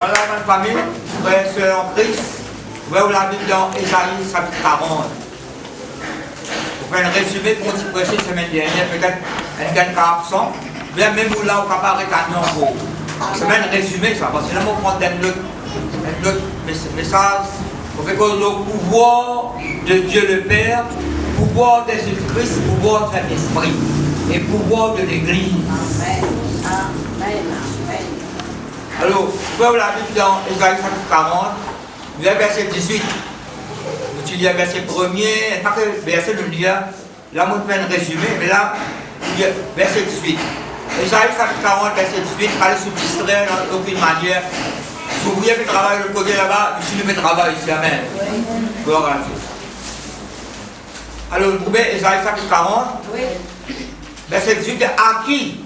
Voilà, ma famille, frères et sœurs en Christ, vous la Bible dans Ésaïe chapitre 40. Pour faire un résumé pour vous prêcher la semaine dernière, peut-être un gars absent, bien même vous là, on ne peut pas arrêter encore. C'est même un résumé ça, parce que là, on prend un autre message pour que le pouvoir de Dieu le Père, pouvoir de Jésus-Christ, pouvoir de l'Esprit et pouvoir de l'Église. Amen. Amen. Alors, vous la Bible dans Ésaïe 40, le verset 18. Tu lis le verset 1er, pas que le verset de lire, là, on fait un résumé, mais là, verset 18. Ésaïe 40, verset 18, pas le sous-titré dans aucune manière. Si vous voulez le travail de l'autre côté là-bas, ici, le travail ici, amen. Gloire à Dieu. Alors, vous trouvez Ésaïe 40, verset 18, à qui?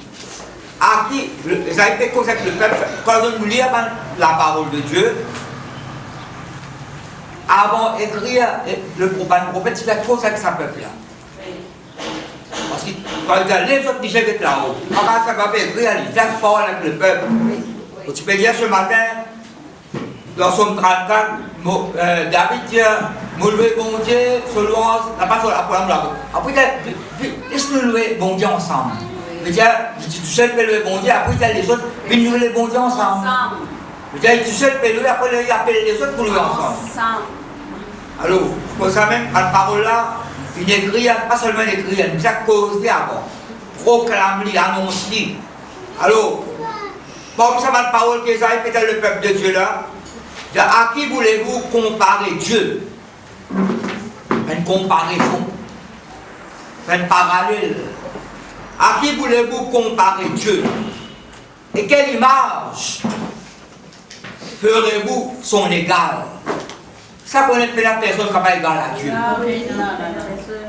À qui les a été consacrés le peuple, quand nous lisons la parole de Dieu, avant d'écrire le prophète, il a consacré sa peuple-là. Parce que quand il dit les autres disaient d'être là-haut, quand ça va écrire, il fait parole avec le peuple. Tu peux dire ce matin, dans Somme 34, David dit, nous louer bon Dieu, se louer, la passe à la pointe là-haut. Après, laisse-nous louer bon Dieu ensemble. Je dis, tu sais le bon Dieu, après les autres, ils nous les bon Dieu ensemble. Je dis, tu sais le louer, après ils appellent les autres pour louer ensemble. Alors, pour ça même, à la parole là, il écrit, pas seulement écrit, il a causé avant. Proclame-lui, annonce-lui. Alors, comme ça, ma parole qu'Ésaïe peut-être le peuple de Dieu là, à qui voulez-vous comparer Dieu? Une comparaison, un parallèle. À qui voulez-vous comparer Dieu? Et quelle image ferez-vous son égal? Ça connaît pas la personne qui n'est pas égale à Dieu.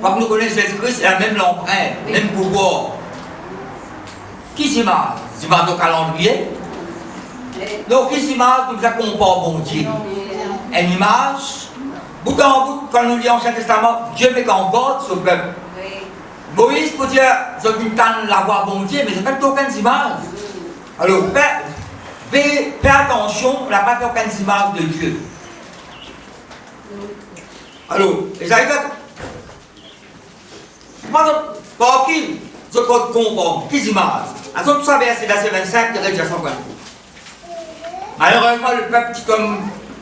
Parce que nous connaissons Jésus-Christ, il a même l'empreinte, même pouvoir. Qui s'image? S'image au calendrier? Donc, qui s'image comme ça compare bon Dieu? Une image? Bout en bout, quand nous lisons l'Ancien Testament, Dieu met en garde ce peuple. Moïse peut dire, ils ont dû la voix bon Dieu, mais ils n'ont pas aucune image. Alors, fais attention, on n'a pas aucune image de Dieu. Alors, les Aïdas, par qui je compte comprendre? Qui image? Ils ont tout ça, verset 25, qui reste à son point. Malheureusement, le peuple qui, comme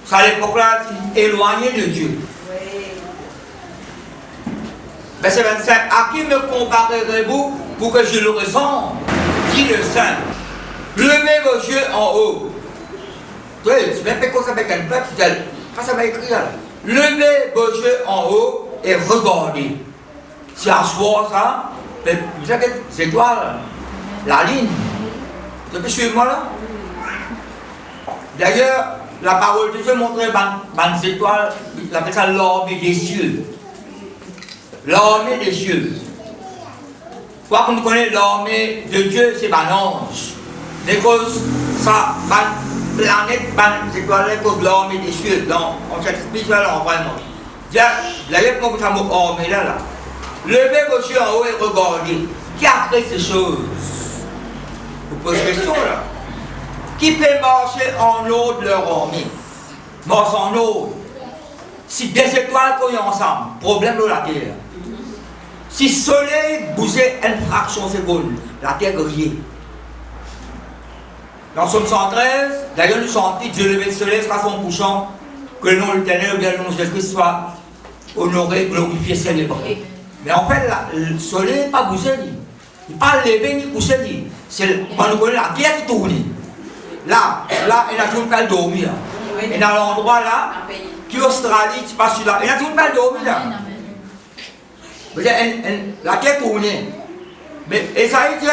ça à l'époque-là, éloigné de Dieu. Verset 25, à qui me comparerez-vous pour que je le ressemble? Dit le Saint. Levez vos yeux en haut. Tu sais, même pas ça avec un peuple, quand ça va écrire. Levez vos yeux en haut et regardez. Si à soir ça, vous savez, c'est toi, la ligne. Tu peux suivre moi là? D'ailleurs, la parole de Dieu montre les étoiles, il appelle ça l'armée des cieux. L'armée des cieux. Quoi qu'on connaît l'armée de Dieu, c'est un ange. Mais cause ça, planète, c'est quoi l'armée des cieux. Donc, on s'explique ça là, vraiment. D'ailleurs, quand vous avez le mot armée là, levez vos yeux en haut et regardez. Qui a créé ces choses? Vous posez question là. Qui peut marcher en eau de leur armée? Marche en eau. Si des étoiles collent ensemble, problème de la terre. Si le soleil bougeait une fraction de seconde, la terre grillait. Dans Somme 113, d'ailleurs nous sentons Dieu lever le soleil sera son couchant, que le nom de l'Éternel ou bien le nom de Jésus-Christ soit honoré, glorifié, célébré. Mais en fait, le soleil n'est pas bougé, il n'est pas levé ni couché. C'est quand nous connaissons la terre qui tourne. Là, il n'a toujours pas dormi. Et dans l'endroit là, qui est Australie, tu passes là, il n'a toujours pas dormi là. La terre tourne. Mais Esaïe dit,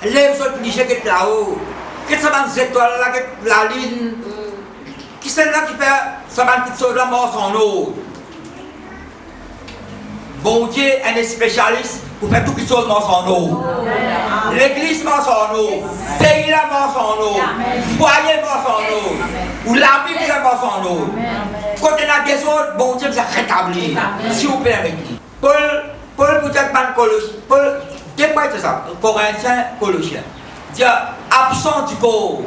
lève ce cliché qui est là-haut. Qu'est-ce que ça va cette étoile là, la ligne? Qui c'est là qui fait ça va petite chose là, mort en eau? Bon Dieu est un spécialiste pour faire toutes les choses mort en eau. L'église mort en eau. Pays là mort en eau. Foyer mort en eau. Ou la Bible mort en eau. Quand on a des autres, bon Dieu va rétablir. Si vous permettez. Paul peut-être pas Colossiens. Paul, dépasse ça. Corinthiens, Colossiens. Dieu absent du corps.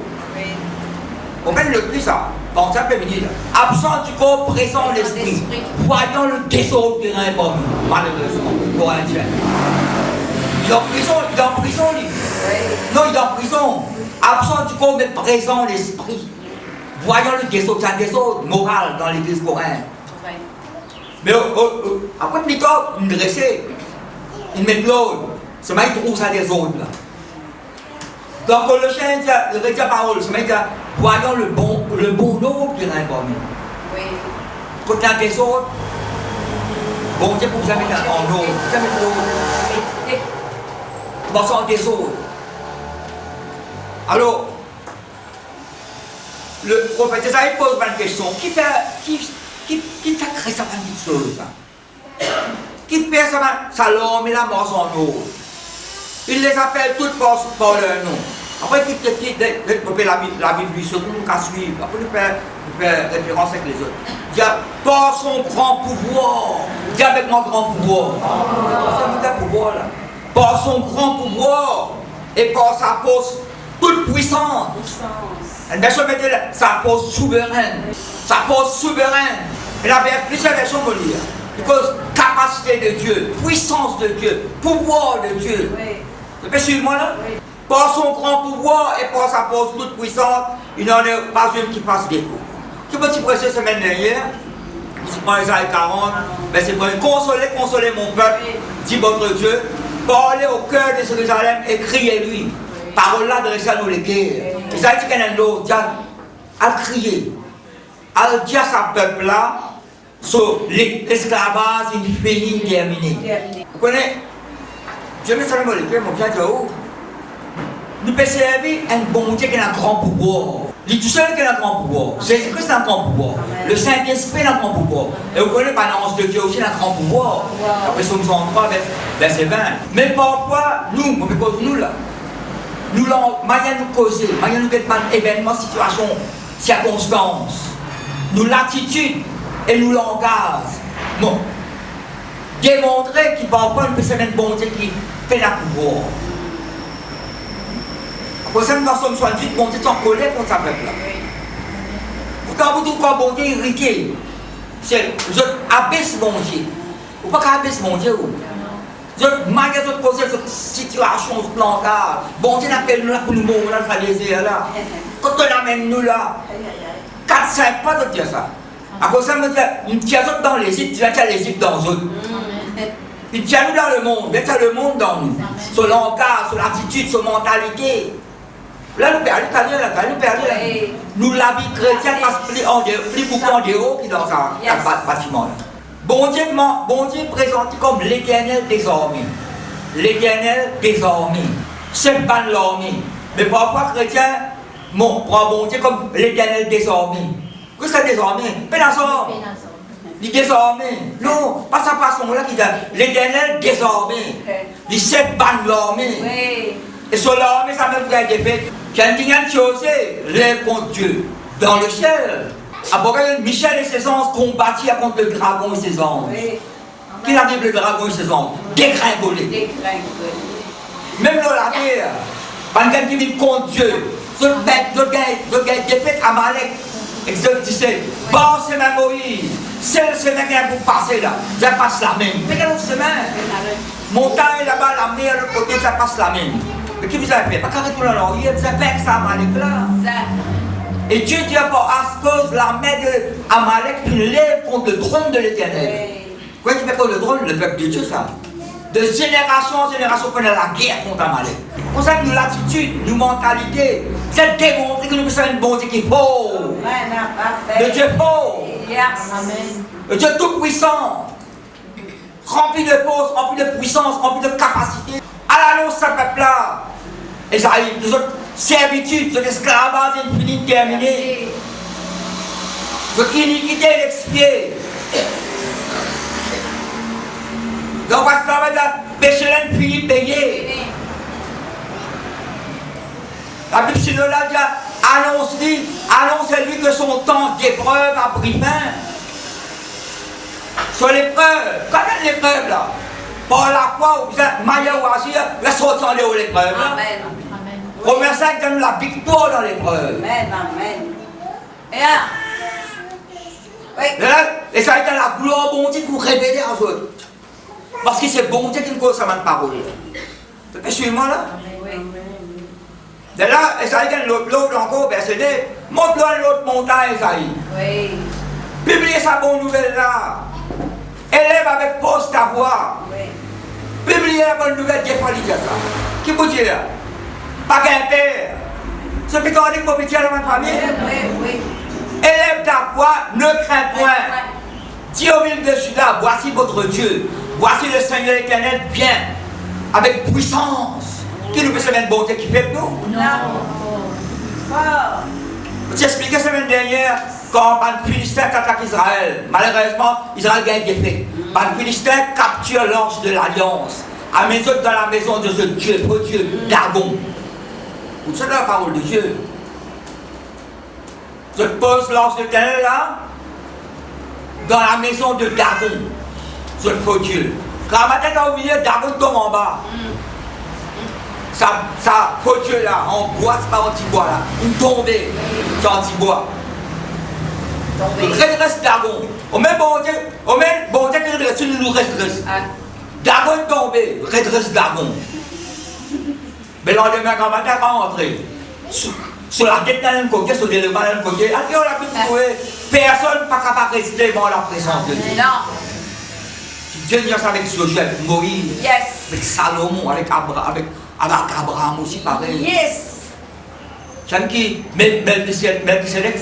On mène le plus ça. Bon, c'est un peu mini là. Absent du corps, présent l'esprit. Voyons le désordre qui règne parmi nous, malheureusement, pour un Dieu. Il est en prison, lui. Non, il est en prison. Absent du corps, mais présent l'esprit. Voyons le désordre, c'est un désordre moral dans l'église coréenne. Mais après, plus tard, il dressait, il met de l'eau. C'est même qu'il trouve ça des autres là. Dans Colossiens, il dit la parole, c'est même que voyons le bon ordre qui règne parmi nous. Quand il y a des autres, bon Dieu pour vous mettre en ordre, vous mettre l'ordre. Pensons en des autres. Alors, le prophète Isaïe pose une question. Qui crée ça une chose là? Qui fait ça l'homme et la mort sont en ordre? Il les appelle toutes par leur nom. Après, la Bible lui surtout nous qu'à suivre. Après, il fait référence avec les autres. Il dit par son grand pouvoir. Il dit avec mon grand pouvoir. C'est un pouvoir là. Par son grand pouvoir et par sa force toute puissante. Une version mettait sa force souveraine. Sa force souveraine. Et la plusieurs versions me lire. Because capacité de Dieu, puissance de Dieu, pouvoir de Dieu. Vous pouvez suivre moi là? Oui. Par son grand pouvoir et par sa force toute puissante, il n'en est pas une qui fasse défaut. Qui petit prêcher semaine dernière, je prends Isaïe 40, ben c'est pour consoler mon peuple, dit votre Dieu, parlez au cœur de Jérusalem et criez-lui. Parole là adressée à nous les guerres. Isaïe dit qu'il y a un autre, à crier, à dire à sa peuple là, sur l'esclavage infini terminé. Vous connaissez? Dieu me salue le cœur, mon bien de haut. Nous pouvons servir un bon Dieu qui a un grand pouvoir. Il est tout seul qui a un grand pouvoir. Jésus-Christ a un grand pouvoir. Le Saint-Esprit a un grand pouvoir. Et vous connaissez l'annonce de Dieu aussi a un grand pouvoir. Après, Psaume 103, verset 20. Mais parfois, nous là, nous manière nous causer, manière nous faire un événement, situation, circonstance, nous l'attitude et nous langage. Bon. Démontrer qu'il parfois nous peut servir un bon Dieu qui fait la pouvoir. Pour ça, nous sommes 68, bon Dieu est en colère contre sa peuple. Quand vous dites quoi, bon Dieu irrité, c'est je abaisse mon Dieu. Vous ne pouvez pas abaisser mon Dieu. Je malgré cette situation, ce plan-là, bon Dieu n'appelle nous là pour nous mourir dans le désert là. Quand on amène nous là, 4-5 pas de dire ça. À cause de ça, nous tient dans l'Égypte, tu vas tirer l'Égypte dans eux. Il tient nous dans le monde, il tient le monde dans nous. Son langage, son attitude, son mentalité. Là, nous perdons nous, la vie chrétienne passe plus beaucoup en dehors que dans un bâtiment. Bon Dieu présenté comme l'Éternel des armées. L'Éternel des armées. C'est pas l'armée. Mais parfois, chrétien, prend bon Dieu comme l'Éternel des armées. Que c'est des armées? Pénazor. Il des armées. Non, pas sa façon là qui dit l'Éternel des armées. Il sait pas l'armée. Et sur l'armée, ça me fait des faits. Quand il y a une chose, rêve contre Dieu. Dans le ciel, après Michel et ses anges combattent contre le dragon et ses anges. Qui a dit le dragon et ses anges? Dégringolé. Même dans la guerre, quand quelqu'un dit contre Dieu, ce gars défait Amalek. Exode 17. Bon, c'est même Moïse. C'est le semaine qui a pour passer là. Ça passe la même. Mais quelle autre semaine? Montagne là-bas, la mer, l'autre côté, ça passe la même. Mais qui vous a fait? Pas qu'à retourner en arrière, vous avez fait ça Amalek là. Et Dieu dit à cause de l'armée d'Amalek qui lève contre le trône de l'Éternel. Pourquoi tu fais contre le trône? Le peuple de Dieu, ça. De génération en génération, on a la guerre contre Amalek. Pour ça que nous, l'attitude, nous, mentalité, c'est démontrer que nous sommes une bonté qui est pauvre. Le Dieu pauvre. Le Dieu tout puissant. Rempli de force, rempli de puissance, rempli de capacité. À l'annonce, ce peuple-là. Et ça arrive, nous autres servitudes, notre esclavage infini terminé. Notre iniquité est expiée. Donc, on va se permettre de pécher l'infini payé. La Bible dit annonce-lui que son temps d'épreuve a pris fin. Sur l'épreuve, quand même l'épreuve là, par la foi, vous êtes maillot ou agir, la sortie en l'épreuve. Romains 5 donne la victoire dans l'épreuve. Et ça a été la gloire bon Dieu pour révéler à eux autres. Parce que c'est bon Dieu qui nous cause sa parole. Tu peux suivre moi là? De là, et ça a été l'autre encore, verset 2. Montre-le l'autre montagne, ça y est. Publiez sa bonne nouvelle là. Élève avec force ta voix. Publiez la bonne nouvelle, Dieu faut dire ça. Qui vous dit là? Pas qu'un père. Ce qui t'en dit pour pitié dans ma famille. Élève ta voix, ne crains point. Dis au milieu de Judas, voici votre Dieu. Voici le Seigneur éternel vient avec puissance. Qui nous peut se mettre bonté qui fait nous? Non. Je t'ai expliqué la semaine dernière quand les Philistins attaquent Israël. Malheureusement, Israël gagne des faits. Les Philistins capturent l'ange de l'alliance. Amènent dans la maison de ce Dieu, votre Dieu, Dagon. Vous savez la parole de Dieu. Je pose l'ange de l'Éternel là, dans la maison de Dagon. Je le faux Dieu. Quand ma tête est au milieu, Dagon tombe en bas. Ça faux Dieu là, en bois, c'est pas anti-bois là. Une tombée, c'est anti-bois. Redresse Dagon. Au même bon Dieu qui redresse, il nous redresse. Dagon est tombé, redresse Dagon. Mais le lendemain, quand ma tête va rentrer, sur la tête d'un côté, sur l'élément d'un côté, on a pu trouver, personne n'est pas capable de résister devant la présence de Dieu. Non. Dieu vient avec Josué, avec Moïse, avec Salomon, avec Abraham aussi, pareil. Yes. J'aime qui, Melchizedek,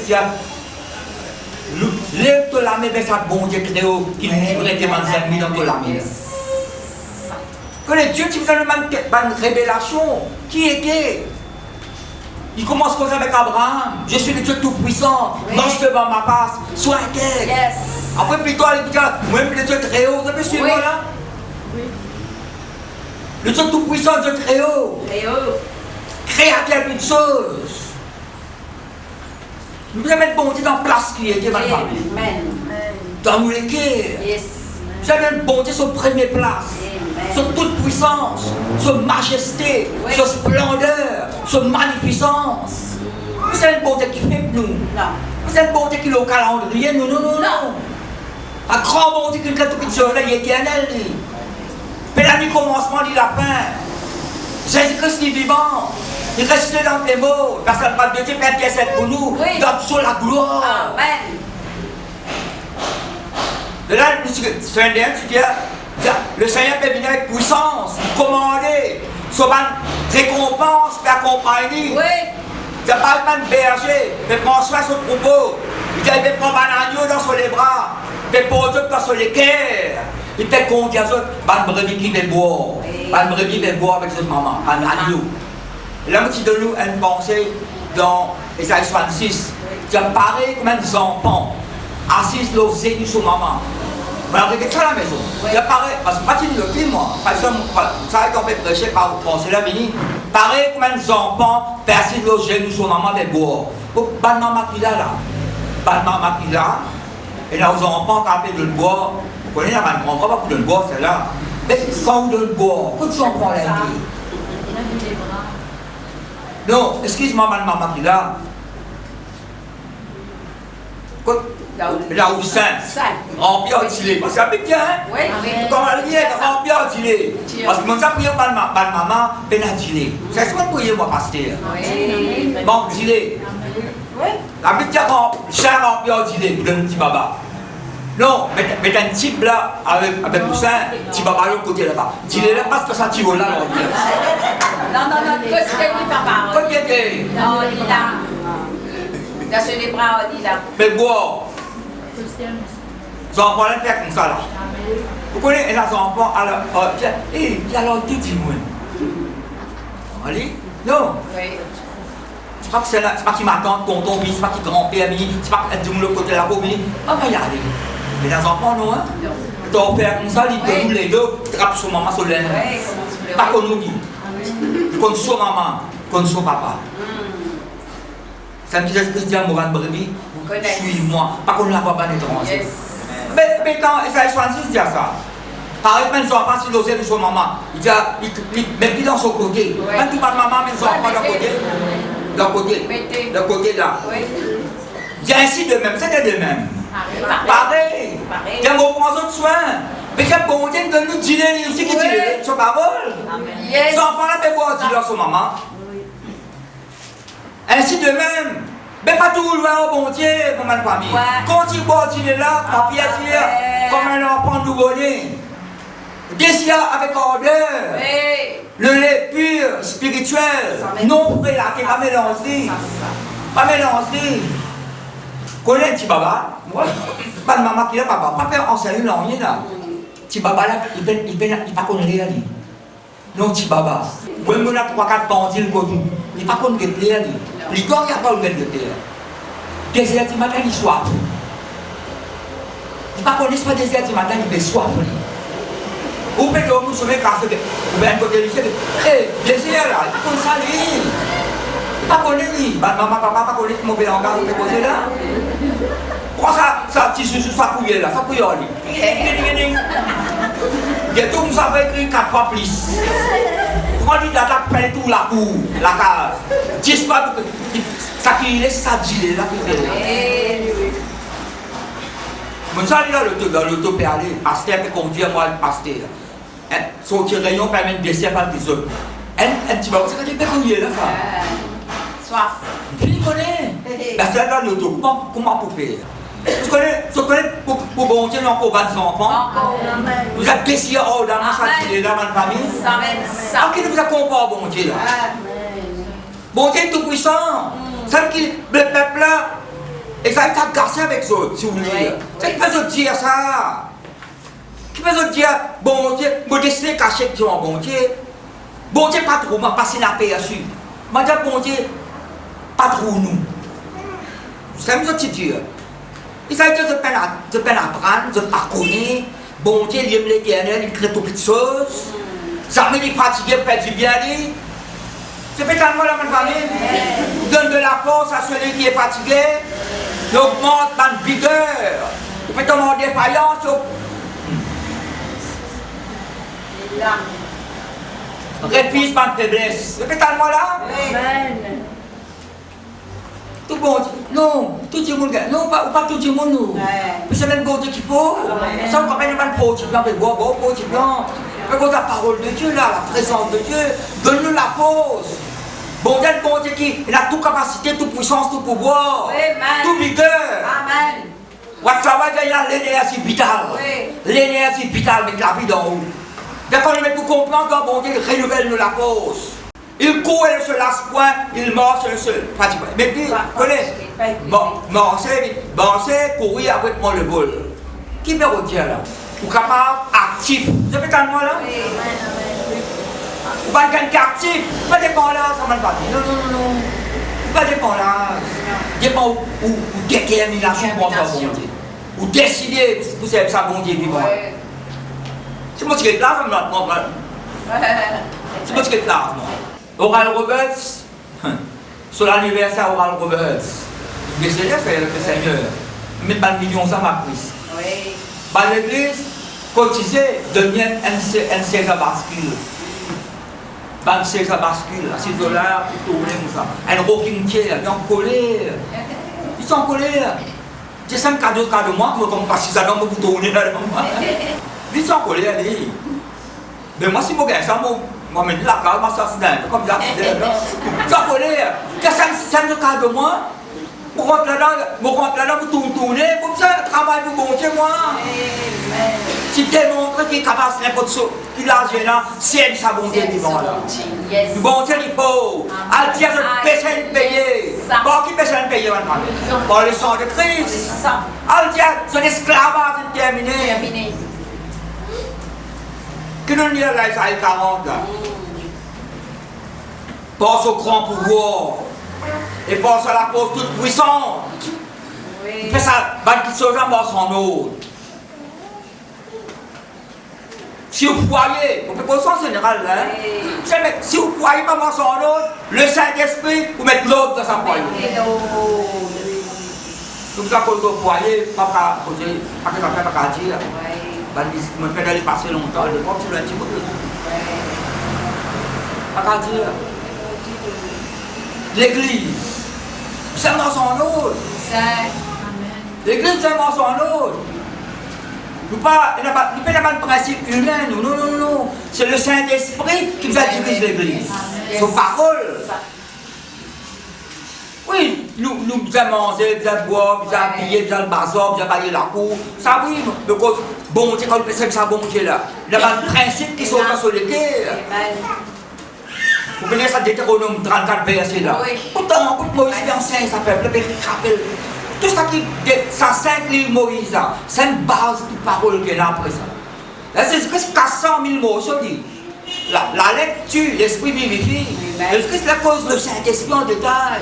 lève-toi la main vers sa bon Dieu créole qui nous livrait tes ennemis dans ton main. Que les dieux qui vous donnent une révélation, qui était? Il commence comme ça avec Abraham. Je suis le Dieu tout-puissant. Marche devant ma face. Sois inquiet. Yes. Après, puis toi, il dit, moi-même le Dieu très haut. Vous avez suivi moi là? Oui. Le Dieu tout-puissant, Dieu très haut. Très haut. Créateur d'une chose. Nous devons mettre bon Dieu dans la place qui était dans la famille. Amen. Dans nos cœurs. Yes. Vous avez mettre bon Dieu sur première place. Sur toute puissance, sur majesté, sur splendeur, sur magnificence. Vous avez une bonté qui fait nous. Non. Vous avez une bonté qui est au calendrier. Non. Un grand bonté qui est tout petit sur il est éternel. Mais la nuit commencement, il la fin. Jésus-Christ est vivant. Il reste dans tes mots. Personne ne parle de Dieu, Père qui est pour nous. Dans sur la gloire. Amen. De là, c'est un dernier, tu dis. Le Seigneur peut venir avec puissance, commander, sauver récompense, pour accompagner. Oui. Il n'y a pas de berger, mais prend soin de son troupeau. Il va prendre un agneau dans les bras, il va prendre d'autres dans les cœurs. Il peut conduire les autres, une brebis qui va boire. Une brebis va boire avec son maman, un agneau. Et là, je donne nous une pensée dans Ésaïe 66. Tu as pareil comme un enfant, assis aux yeux de son maman. Alors, regarde ça à la maison. Il apparaît, parce que pas tu le dis, moi. Par exemple, ça a été prêché par la Béni. Pareil comme un enfant, percé le genoux sur maman des bois. Ban maman qui là. Ban maman qui là. Et là, aux enfants, quand on de le boire, vous connaissez la maman, on ne comprend pas pour le boire, c'est là. Mais quand vous le boire, quand tu en prends la vie. Non, excuse-moi, maman qui là. Là où saint, rempli en dilé. Parce que ça peut bien, hein? Quand on a lié, rempli en dilé. Parce que mon ça prier par maman, ben à dilé. C'est ce qu'on prier, moi, pasteur. Bon, dilé. La petite saint rempli en dilé, pour donner un petit baba. Non, mais un type là, avec le saint, petit baba l'autre côté là-bas. Dilé là, parce que ça tire là, Non, que c'était oui, papa. Quand il était. Non, il est là. Là, sur les bras, on dit là. Mais boire. Les enfants là, fait comme ça là. Vous connaissez les enfants, alors, il y a alors tout le monde. Allez? Non. Oui. C'est pas que c'est là, c'est pas qu'il m'attend, tonton, c'est pas qu'il grand-père, c'est pas qu'il est de l'autre côté de la peau, on va y aller. Mais les enfants, non, hein? Ton père comme ça, il te roule les deux, il trappe sur maman sur l'air. Pas qu'on nous dit. Qu'on soit maman, qu'on soit papa. C'est un petit esprit de Moran Brebis. Suis-moi. Pas qu'on ne l'a pas ban étranger. Mais quand Esaïe 66 dit ça, par exemple, les enfants, s'ils osent de son maman, il dit, il met dans son côté. Quand tu parles maman, mais les enfants d'un côté. D'un côté là. Dis ainsi de même, c'est de même. Pareil. Pareil. Tiens, on prend soin. Mais quand bon Dieu de nous dire aussi qui dit son parole. Son enfant là, mais bon, dire son maman. Ainsi de même. Mais pas tout loin au bon Dieu, pour ma famille. Quand il boit, il est là, papier comme un enfant nouveau-né. Désir avec ardeur. Le lait pur, spirituel. Non prélaté, pas mélangé. Pas mélangé. Connais un petit baba. Pas de maman qui est papa. Pas faire enseigner l'envie là. Petit baba là, il pas connaît rien. Non, petit baba. Moi, je suis 3-4 bandits le côté. Il pas connaît rien. L'histoire, il n'y a pas de terre. Désir du matin, il soir. Il pas connaît pas désir du matin, il soir. Ou bien nous sommes cassés. Ou bien côté lycée. Eh, désir là, il connaît ça lui. Il pas connaît lui. Maman, papa, pas connaît mon père en garde, il posé là. Pourquoi ça petit sous ça couille là, ça couille là. Bientôt vous avez écrit 4 fois plus. Quand il a fait tout la cour, la case, 10 pas ça qui laisse ça dire là. Mon ça dans l'auto peut aller, pasteur peut conduire moi le pasteur. Son rayon permet de descendre par des autres. Un petit peu, c'est quand tu peux conduire là ça. Soif. Qui connaît? C'est dans l'auto, comment pour faire? Tu connais pour bon Dieu, non, pour battre enfants. Vous êtes décidé dans la famille. Ah, qui nous a comparé, bon Dieu là? Bon Dieu tout puissant. Ça qui le peuple là, et ça a été cassé avec ça, si vous voulez. C'est qui peut se dire ça? Qui peut se dire, bon Dieu, vous décidez cacher que bon Dieu. Bon Dieu, pas trop, m'a passé la paix dessus. M'a dit, bon Dieu, pas trop nous. C'est une petite dire. Il s'agit de peine à prendre, de parcourir. Bon Dieu, il aime l'éternel, il crée toutes les choses. Jamais il est fatigué, il fait du bien. C'est peut-être moi la même famille. Donne de la force à celui qui est fatigué. Il augmente ma vigueur. Il peut tomber en défaillance. Répise ma faiblesse. C'est peut-être moi là. Tout bon Dieu. Non, tout le monde. Non, pas tout le monde. Non. Mais c'est même bon Dieu qu'il faut. Ça, on ne pas le pot. Tu peux mais la parole de Dieu, là, la présence de Dieu, donne-nous la pause. Bon Dieu qui a toute capacité, toute puissance, tout pouvoir, toute vigueur. Amen. Il y a l'énergie vitale. L'énergie vitale met la vie dans nous. D'accord, il faut comprendre que bon Dieu renouvelle la pause. Il court et ne se lasse point, il marche et ne se fatigue pas. Mais puis, connaissez, marcher, courir après moi le bol. Qui peut retirer là? Ou capable, actif. Vous avez tant de moi là? Ou pas quelqu'un actif? Pas dépend là, ça m'a pas dit. Non. Pas dépend là. Dépend ou détermination pour ça, bon Dieu. Ou décider pour ça, bon Dieu, vivant. C'est moi qui est là, ça me l'a. C'est moi qui est là, moi. Oral Roberts, sur l'anniversaire Oral Roberts, mais c'est là faire le Seigneur. Mais pas de millions, ça m'a pris. Par l'église, cotiser devient un César bascule. Un César bascule, à 6 $, pour tourner comme ça. Un rocking chair, ils sont en colère. Ils sont en colère. J'ai 5 cadeaux de moi, comme pas 6 ans pour tourner là. Ils sont en colère, mais moi, si je gagne ça, moi, je la carte, moi, ça c'est comme ça, ça colère. J'ai 5 cadeaux de moi. Je rentre là-dedans pour tourner, comme ça, travail pour bon Dieu, moi. Si tu démontres qu'il est capable de n'importe quoi, qu'il a gênant, c'est ça, bon Dieu, vivant là. Bon Dieu, il faut. Al dire, je péché de payer. Bon, qui péché de payer, maintenant? Par le sang de Christ. Al dire, son esclavage est terminé. Que nous lisons là, Isaïe 40 là. Pense au grand pouvoir. Et pense à la cause toute puissante. Il fait ça, qui sauve la mort en eau. Si vous voyez, on peut pas au sens général là. Si vous voyez pas mort en eau, le Saint-Esprit, vous mettez l'autre dans sa poignée. Donc ça, quand vous voyez, pas que ça fait pas dire. Je me fais d'aller passer longtemps, le corps sur un petit peu de tout. Pas dire. L'église, c'est dans son autre. Saint. L'église c'est un morceau en autre. Nous pas de principe humain, non, non, non, non. C'est le Saint-Esprit qui va diriger l'église. Son parole. Oui, nous avons mangé, nous avons boire, nous avons pillé, nous avons bazar, nous avons baillé la cour. Ça oui, mais bon Dieu, quand on fait ça, bon Dieu là. Il y a des principes qui sont pas sur lesquels. Vous connaissez ça, Deutéronome 34 verset là. Pourtant, Moïse est ancien, ça peut rappelle. Tout ça qui s'inclut Moïse, c'est une base de parole qu'il y a après ça. Là, c'est presque 400 000 mots, ça dit. La lecture, l'esprit vivifie. Est-ce que c'est la cause de Saint-Esprit en détail?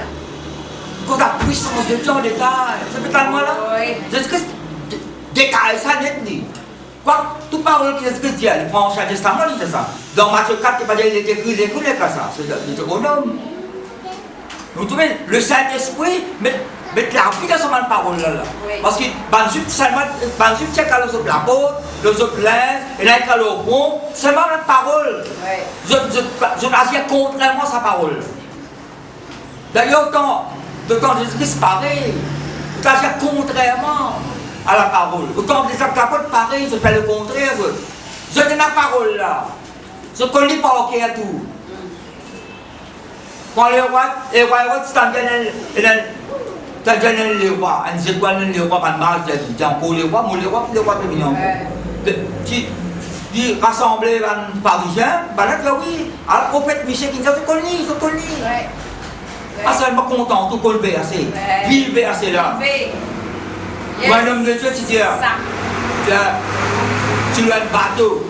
Cause de la puissance de Dieu en détail. C'est peut-être moi là? Est-ce que c'est détail, ça n'est dit. Quoi? Toute parole qui est dit, il prend Ancien Testament, il fait ça. Dans Matthieu 4, il est écrit, il écrit comme ça. C'est le Deutéronome. Vous trouvez, le Saint-Esprit, mais l'application de la parole là. Parce que seulement la porte, les autres lèvres, et là il y a le pont, seulement la parole. Je n'agis contrairement à sa parole. D'ailleurs, autant Jésus-Christ c'est pareil. Je n'agis contrairement à la parole. Autant les actes d'apôtres pareil, je fais le contraire. Je donne la parole là. Je ne connais pas OK à tout. Quand les rois, c'est t'as donné les rois, on sait quoi les rois, pas de mal, t'as encore les rois, les rois plus mignons. Tu rassembler les Parisiens, là oui, alors le prophète Michel qui dit, je connais. Ah, ça m'a content, tout le BAC. Puis le BAC là. Moi, un homme de Dieu, tu dis, tu lui as un bateau,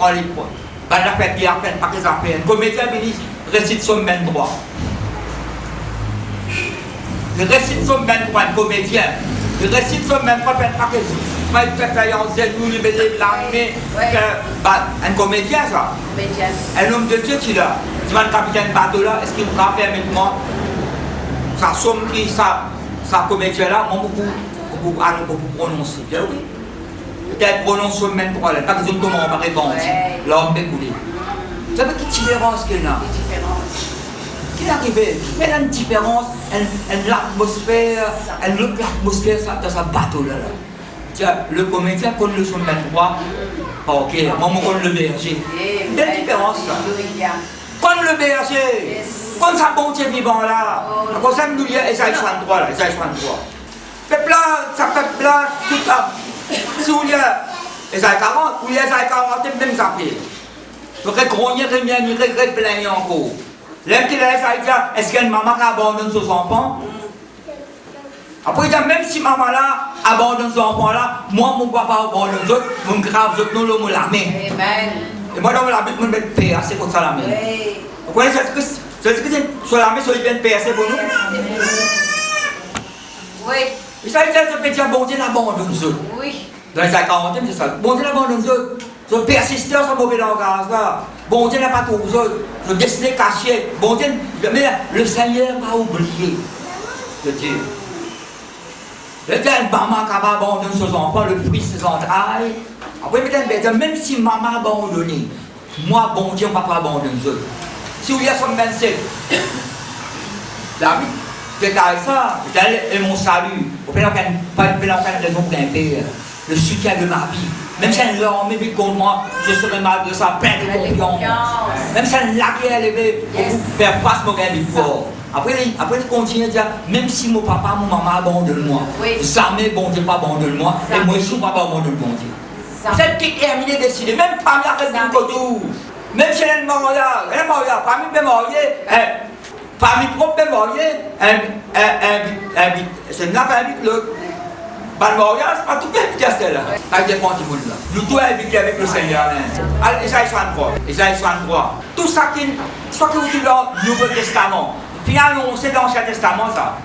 on les prend. La fête qui a peine, pas qu'ils en peine. Comédien ministre, récite son même droit. Il récite son même droit, un comédien. Il récite son même droit, pas que moi, il fait en zéro, il met l'armée. Un comédien, ça. Un homme de Dieu qui là. Tu vois le capitaine bateau là, est-ce qu'il me rappelle maintenant sa somme qui, sa comédien là, moi, beaucoup prononcer. Oui. Peut-être prononce le même droit là, pas que je ne tombe pas répondre. L'homme peut couler. Vous savez quelle différence qu'il y a? Qu'il est arrivé, il y a une différence, l'atmosphère, l'atmosphère de sa bateau là. Tiens, le comédien connaît le son même droit. Ok, moi je connais le berger. Quelle différence ça? Connaît le berger. Comme ça, bon Dieu vivant là. Comme ça, nous y a Esaïe 63 là, Esaïe 63. Peuple là, ça peuple là, tout ça. Si vous y a Esaïe 40, ou Esaïe 40, même ça fait. Donc, grogner, regret, plaigner encore. L'homme qui a Esaïe dit, est-ce qu'il y a une maman qui abandonne ses enfants? Après, il dit, même si maman là abandonne ses enfants là, moi, mon papa abandonne les autres, mon grave, les autres, nous, l'homme la main. Et moi, dans la Bible, je vais mettre paix, c'est comme ça la main. Vous connaissez ce que c'est sur la main, sur les biens de paix, c'est pour nous? Oui. Et ça, il dit, bon Dieu l'abandonne les autres. Oui. Dans les 40, c'est ça. Bon Dieu l'abandonne les autres. Je persiste dans ce mauvais langage là. Bon Dieu n'a pas tout aux autres. Je dessine caché. Bon Dieu, mais le Seigneur m'a oublié. Le Dieu. Le Dieu, maman qui va abandonner ses enfants, le fruit de ses entrailles. Après, peut-être, même si maman a abandonné, moi, bon Dieu, on ne va pas abandonner les autres. Si vous y a 27, la vie, détaille ça, et mon salut. Vous pouvez pas faire raison pour un père. Le soutien de ma vie. Même si elle l'a mis contre moi, je serai malgré ça plein de confiance. Même si elle l'a bien élevé pour faire face mon gain fort. Après, il continue à dire, même si mon papa, mon maman abandonnent moi, jamais bon Dieu pas abandonne moi, et moi je ne suis pas abandonné bon Dieu. C'est déterminé, décidé, même parmi la reste du côté, même si elle est mariée, parmi les mariés, parmi les propres mariés, c'est n'a pas invité l'autre. Le mariage, c'est pas tout bien qui est là. Avec des gens qui vont là. Nous tous invités avec le Seigneur. Esaïe 63. Esaïe 63. Tout ça qui vous dit dans le Nouveau Testament. Finalement, c'est dans l'Ancien Testament ça.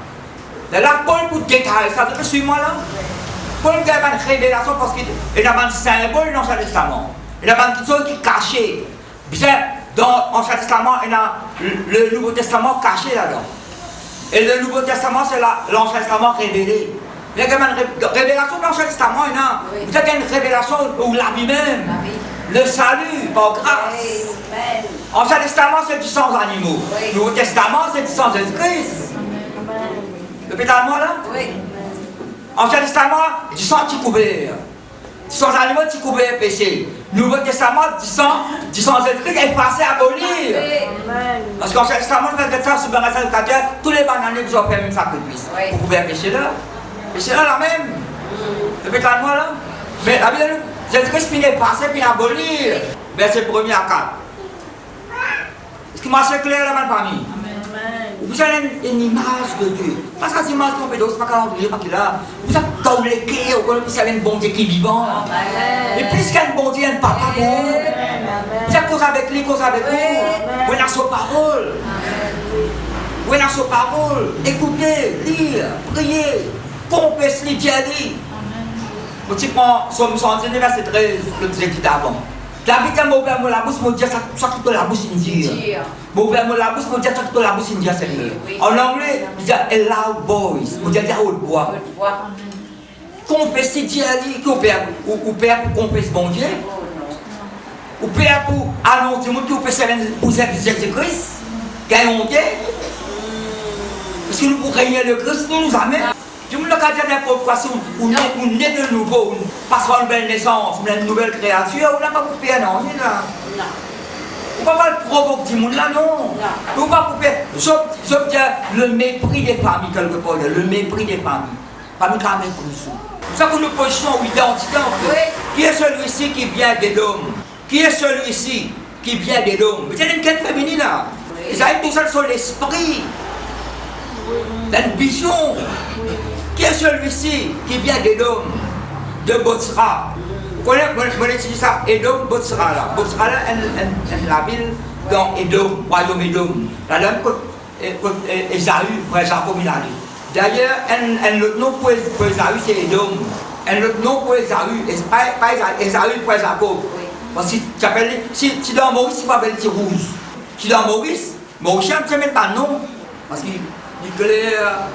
Là, Paul pour détailler ça. Vous suivez moi là? Paul a une révélation parce qu'il y a un symbole dans l'Ancien Testament. Il y a quelque chose qui est caché. Bien, dans l'Ancien Testament, il y a le Nouveau Testament caché là-dedans. Et le Nouveau Testament, c'est l'Ancien Testament révélé. Il y a une révélation dans l'Ancien Testament, vous avez une révélation où la vie même, le salut, par grâce. L'Ancien Testament, c'est du sang animaux. Le Nouveau Testament, c'est du sang Jésus-Christ. Le pétalement là? Oui. Ancien Testament, du sang qui couvert. Du sang animaux qui couvert péché. Nouveau Testament, du sang Jésus-Christ est passé à abolir. Parce qu'Ancien Testament, quand vous êtes sur le sacrificateur, tous les bananes qui ont fait le même sacrifice. Pour couvrir péché là. Péché là, la même. Le pétalement là. Mais la Bible, Jésus-Christ est passé puis abolir. Verset 1er à 4. Est-ce que marche clair là, ma famille? Vous avez une image de Dieu. Parce que cette image qu'on peut donner, c'est pas calendrier, pas qu'il a. Vous avez dans les cœurs, vous avez une bonté qui est vivante. Et puisqu'il y a une bonté, il y a un papa pour vous. Vous avez cause avec lui, cause avec vous. Vous avez sa parole. Vous avez sa parole. Écoutez, lire, prier, confesser, dire. Vous dites, Somme 119, verset 13, que vous avez dit avant. D'habitude, je vais ouvrir la bouche, je vais dire ça qui la bouche indire. Je vais ouvrir la bouche, je vais dire ça qui la bouche indire, Seigneur. En anglais, je dis a loud voice, je vais dire à haute voix. Confesser Dieu, ou père pour confesser bon Dieu. Ou père pour annoncer que vous pouvez servir Jésus-Christ, gagnons Dieu. Parce que nous pouvons régner le Christ, nous nous amène. Je me le cas de n'importe quoi, si on est de nouveau, parce qu'on a une belle naissance, une nouvelle créature, on n'a pas coupé un an, on est là. On ne va pas le provoquer du monde là, non. On ne va pas couper. Sauf le mépris des familles, quelque part, le mépris des familles. Famille quand même pour nous. C'est ça que nous positionnons identité en fait. Qui est celui-ci qui vient des hommes? Qui est celui-ci qui vient des hommes? Vous avez une quête féminine là. Ils arrivent tout ça sur l'esprit. Une vision. Qui est celui-ci qui vient d'Édom, de Botsra? Vous connaissez ça, Édom, Botsra là. Botsra là, la ville dans Édom, royaume Édom. La même côte Ésaü, frère Jacob il a dit. D'ailleurs, un autre nom pour Ésaü, c'est Édom. Un autre nom pour Ésaü, pas Ésaü, frère Jacob. Parce que si dans Maurice, il va appeler c'est rouge. Si dans Maurice, on ne met pas de nom. Parce qu'il clair,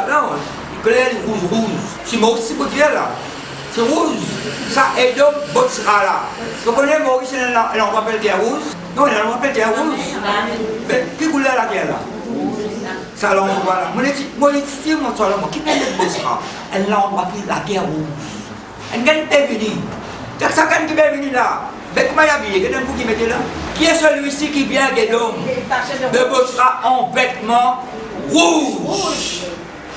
non. Clair, rouge. C'est Maurice, c'est Botier là. C'est rouge. Ça est donc Botsra là. Vous connaissez Maurice, elle en rappelle terre rouge? Non, elle en rappelle terre rouge. Mais qui couleur la terre là? Ça l'endroit là. Moi, je dis, qui peut être Botsra? Elle l'endroit qui la terre rouge. Elle gagne pas venir. C'est ça qui est venu là. Mais comment il y a habillé? Quelqu'un qui mette là? Qui est celui-ci qui vient des hommes de Botsra en vêtements rouges?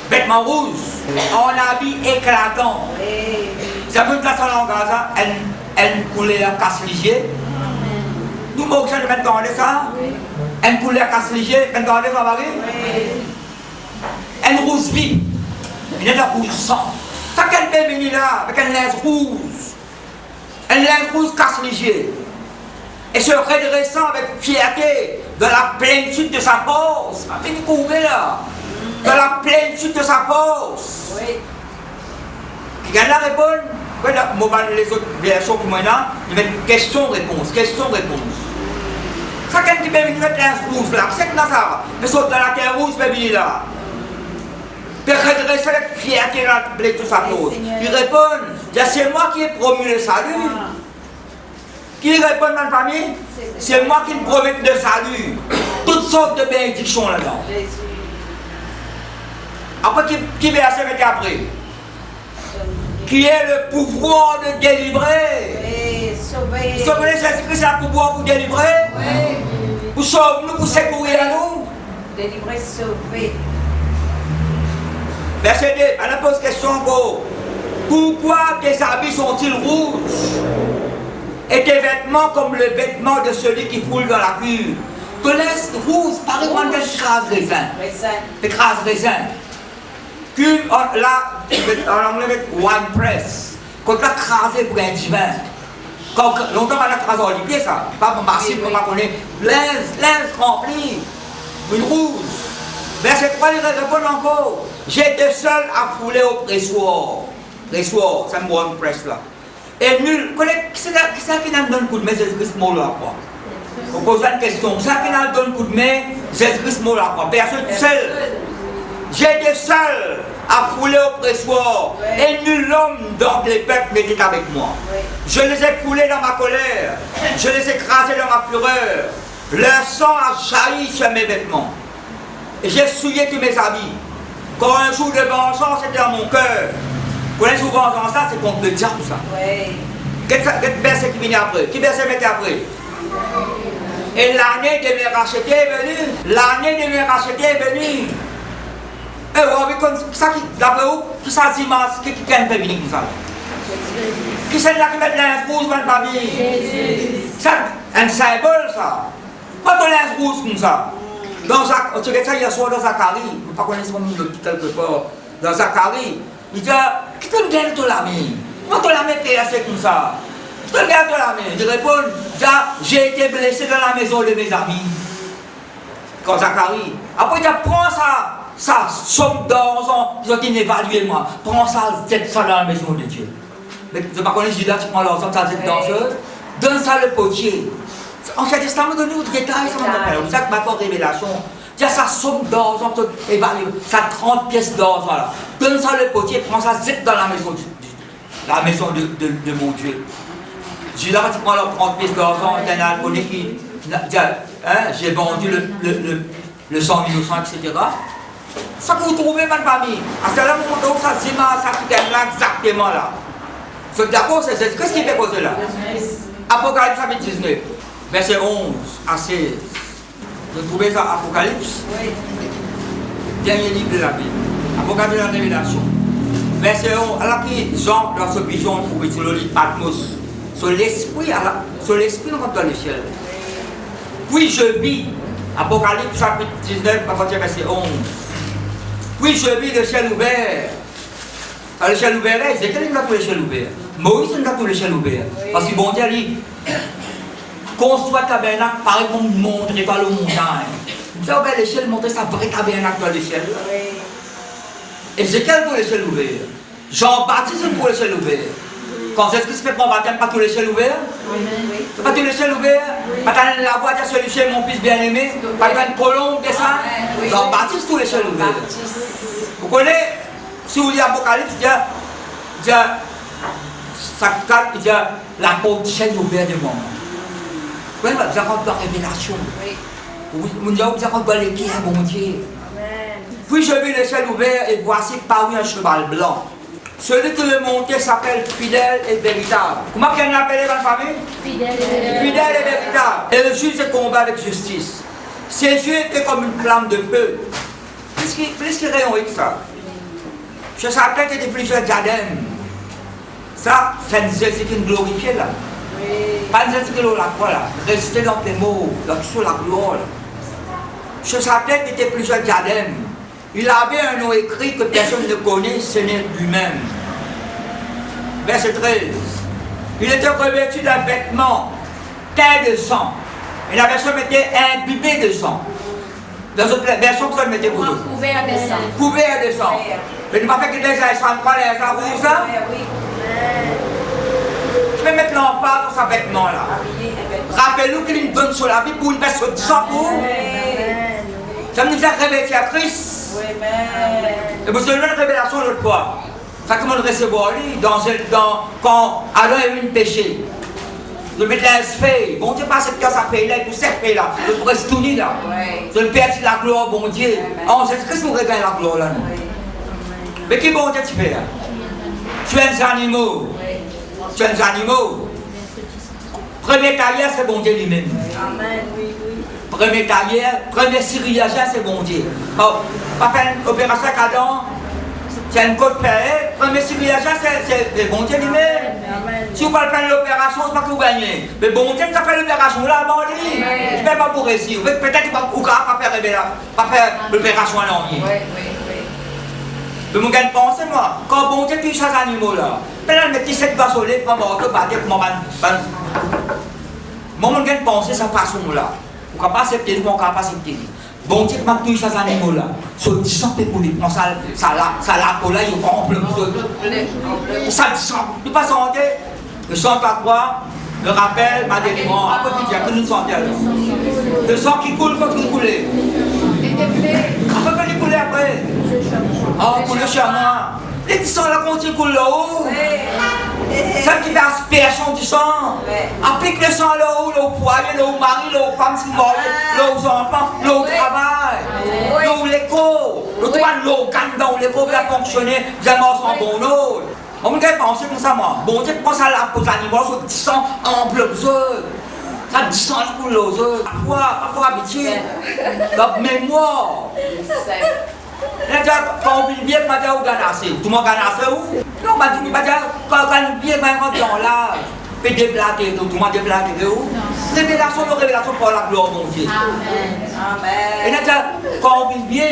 Vêtements rouges, en habit éclatant. Ça veut dire que en langage, une couleur casse-ligier. Nous, nous, je vais regarder ça. Une couleur casse-ligier, regardez ça, Marie. Une rouge vie. Il y a de la rouge sang. Ça, quel bébé là, avec un linge rouge. Un linge rouge casse-ligier. Et se redressant avec fierté de la plénitude de sa force. Ma fille couvée là. De la plénitude de sa force. Oui. Qui gagne la réponse? Les autres versions pour moi là, ils mettent question-réponse, question-réponse. Ça, quand tu peux venir mettre un rouge là, c'est que ça, mais sauf dans la terre rouge, tu peux venir là. Tu redresser avec fierté de la plénitude de sa force. Ils répondent, c'est moi qui ai promu le salut. Qui répond, ma famille? C'est moi qui promets le salut. Toutes sortes de bénédictions là-dedans. Après, qui verset avec après? Qui est le pouvoir de délivrer? Oui, sauver. Vous comprenez, Jésus-Christ, c'est le pouvoir pour délivrer? Oui. Pour sauver nous, pour secourir à nous? Délivrer, sauver. Verset 2, elle pose question encore. Pourquoi tes habits sont-ils rouges? Et tes vêtements comme le vêtement de celui qui foule dans la cure? Tu laisses rouge, par exemple, écrase raisin. Écrase raisin. Là, on met wine press. Quand tu as crasé pour un divin. Longtemps, on a crasé en pied, ça. Pas pour marcher, pour ma connaître. Linge rempli. Une rouge. Verset 3, il répond encore. J'étais seul à fouler au pressoir. Pressoir, c'est un wine press là. Et nul. Qui c'est qui n'a donné un coup de main, Jésus-Christ mort là, quoi. On pose une question. C'est qui n'a donné un coup de main, Jésus-Christ mort là, quoi. Personne seul. J'étais seul à fouler au pressoir, et nul homme dans les peuples n'était avec moi. Je les ai foulés dans ma colère, je les ai écrasés dans ma fureur. Leur sang a jailli sur mes vêtements. Et j'ai souillé tous mes habits. Quand un jour de vengeance c'était dans mon cœur. Quand un jour de vengeance, ça c'est contre le diable, ça. Oui. Quel verset qui vient après? Qui verset mettait après? Et l'année de mes rachetés est venue. L'année de mes rachetés est venue. Et vous avez comme ça, d'après vous, qui ça dit, qui peut venir comme ça? Qui c'est là qui met l'inf rouge dans le papier? C'est un symbole, ça. Pas de l'inf rouge comme ça. Dans tu regardes ça hier soir dans Zacharie, je ne sais pas si on quelque part. Dans Zacharie, il dit, qui te donne ton ami? Comment ton ami est assez comme ça? Qui te donne ton ami? Je réponds, j'ai été blessé dans la maison de mes amis. Quand Zacharie, après il prends ça somme d'argent, ils ont évalué moi, prends ça, jette ça dans la maison de Dieu. Mais je ne sais pas si Judas, tu prends l'argent, ça jette dans ça, donne ça le potier. Ancien Testament donne nous des détails, ça m'a c'est ça que ma révélation. Tiens, ça somme d'argent, ça 30 pièces d'argent là. Donne ça le potier, prends ça, jette dans la maison de mon Dieu. Judas, tu prends leurs 30 pièces d'argent, il y a un alcoolique qui dit, j'ai vendu le sang innocent, etc. Ça que vous trouvez, ma famille. À ce moment où ça se dit, ça qui est là exactement là. C'est d'accord, c'est qu'est-ce qui fait cause là? Apocalypse chapitre 19, verset 11 à 16. Vous trouvez ça, Apocalypse? Oui. Dernier livre de la Bible. Apocalypse de la Révélation. Verset 11, alors que Jean, dans ce pigeon, trouvé sur le lit de Patmos, sur l'esprit, on rentre dans le ciel. Puis je vis, Apocalypse chapitre 19, verset 11. Puis je vis le ciel ouvert. Le ciel ouvert, c'est quel est le ciel ouvert? Moïse n'a pas le ciel ouvert. Parce que bon Dieu dit, construit un tabernacle, pareil comme montrer par le montagne. Vous savez, le ciel montrer ça vrai tabernacle dans le ciel. Et c'est quel pour le ciel ouvert? Jean-Baptiste pour le ciel ouvert. Quand est-ce que se fait pour baptême, pas tous les ciels ouverts? Pas tous les ciels ouverts? Pas dans la boîte à celui-ci, mon fils bien-aimé? Pas dans une colombe, de ça? Jean-Baptiste, tous les ciels ouverts. Vous connaissez? Si vous lisez l'Apocalypse, il dit la porte du ciel ouverte de moi. Vous voyez, vous avez la révélation. Vous avez l'équipe, mon Dieu. Puis je vis le ciel ouvert et voici parut un cheval blanc. Celui qui le montait s'appelle fidèle et véritable. Comment qu'on l'appelait dans la famille? Fidèle et véritable. Et le juge se combat avec justice. Ses yeux étaient comme une flamme de feu. Plus qu'il rayonnait que ça. Je savais qu'il y avait plusieurs diadèmes. Ça, c'est une glorifiée là. Pas une glorifiée la croix là. Rester dans les mots, sur la gloire là. Je savais qu'il y avait plusieurs diadèmes. Il avait un nom écrit que personne ne connaît, ce n'est lui-même. Verset 13. Il était revêtu d'un vêtement teint de sang. Et la version mettait imbibé de sang. Dans une version, ça mettait pour nous. Couvert de sang. Couvert de sang. Je ne pas fait que les gens s'en prennent les gens rouges, ça. Je vais mettre l'emphase sur sa vêtement là. Rappelez-nous qu'il donne sur la vie pour une version de sang pour vous. Ça nous a revêtu à Christ. Et vous avez une révélation l'autre fois. Ça comment le recevoir lui quand Adam a eu une péché. Je mettre un feuille. Bon Dieu, pas cette case à payer là, pour cette paye là. Je pourrais se tourner là. Je perdre la gloire, bon Dieu. On sait qu'est-ce que vous regardez la gloire là. Mais qui bon Dieu tu fais là? Tu es un animal. Tu es un animal. Premier tailleur, c'est bon Dieu lui-même. Amen, oui. Premier tailleur, premier syriagien, c'est bon Dieu. Pas faire une opération avec Adam, c'est une côte payée. Premier syriagien, c'est bon Dieu lui-même. Si vous ne faites pas l'opération, c'est pas que vous gagnez. Mais bon Dieu, vous faites l'opération là, bon Dieu. Je ne vais pas pour réussir. Peut-être que vous ne pouvez pas faire l'opération à l'ennui. Mais je vais penser, moi, quand bon Dieu touche ces animaux là, peut-être que les 17 vasolés, pas mort, que battre, comment moi, je vais penser cette façon-là. Vous ne pouvez pas accepter, vous ne pouvez pas accepter. Bon Dieu, quand tu as ces animaux-là, sur 10 ans, pour les prendre ça la peau là, ils vont en plein. Ça 10 ans. Tu ne pas sentir. Le sang à quoi? Le rappel, ma délivrance. Après, tu dis, que nous sentons alors. Le sang qui coule, quand il coule. Après, quand il coule après. Oh, coule chez moi. Les petits sangs là, quand ils coulent là-haut. Celle qui fait aspiration du sang, applique le sang là-haut, là au foyer, là au mari, là aux femmes qui meurent, là aux enfants, là au travail, là où l'écho, Le droit de l'organe dans les pauvres a fonctionné, vous avez en bon autre. On me dit penser comme ça, moi. Bon Dieu, pense à la pose animaux, ça descend en bleu. Ça descend pour l'ose. Pourquoi habitude? Donc, mémoire. Quand on vit bien, on va ganassé. Tout le monde ganassé où? Non, on va dire, quand on vit bien, on va dans l'âge. Puis déplacer, tout le monde déplacer où? Révélation pour la gloire de mon Dieu. Amen. Et quand on vit bien,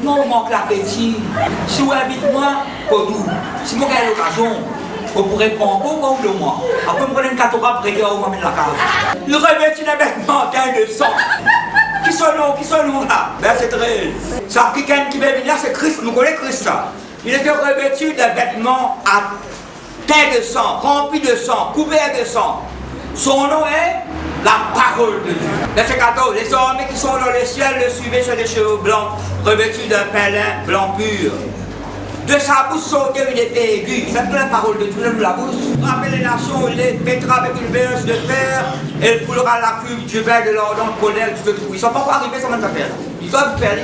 non, on manque l'appétit. Si vous invitez moi, pour tout. Si vous avez l'occasion, vous pourrez prendre pour de moi. Après, vous prenez une catégorie pour aider à vous mettre la case. Le revêtu d'un vêtement teint de sang. Qui sont nous là? Verset 13. Ça, quelqu'un qui va venir, c'est Christ. Nous connaissons Christ ça. Il était revêtu d'un vêtement à teint de sang, rempli de sang, couvert de sang. Son nom est la parole de Dieu. Verset 14. Les hommes qui sont dans le ciel le suivaient sur des cheveux blancs, revêtus d'un pain blanc pur. De sa bouche sortait une épée aiguë. C'est la parole de Dieu de la bouche. Frappez les nations, il les mettra avec une verge de fer, et il coulera la cuve du vin de l'ordon de colère du tout. Ils ne sont pas encore arrivés sans même faire. Ils doivent faire.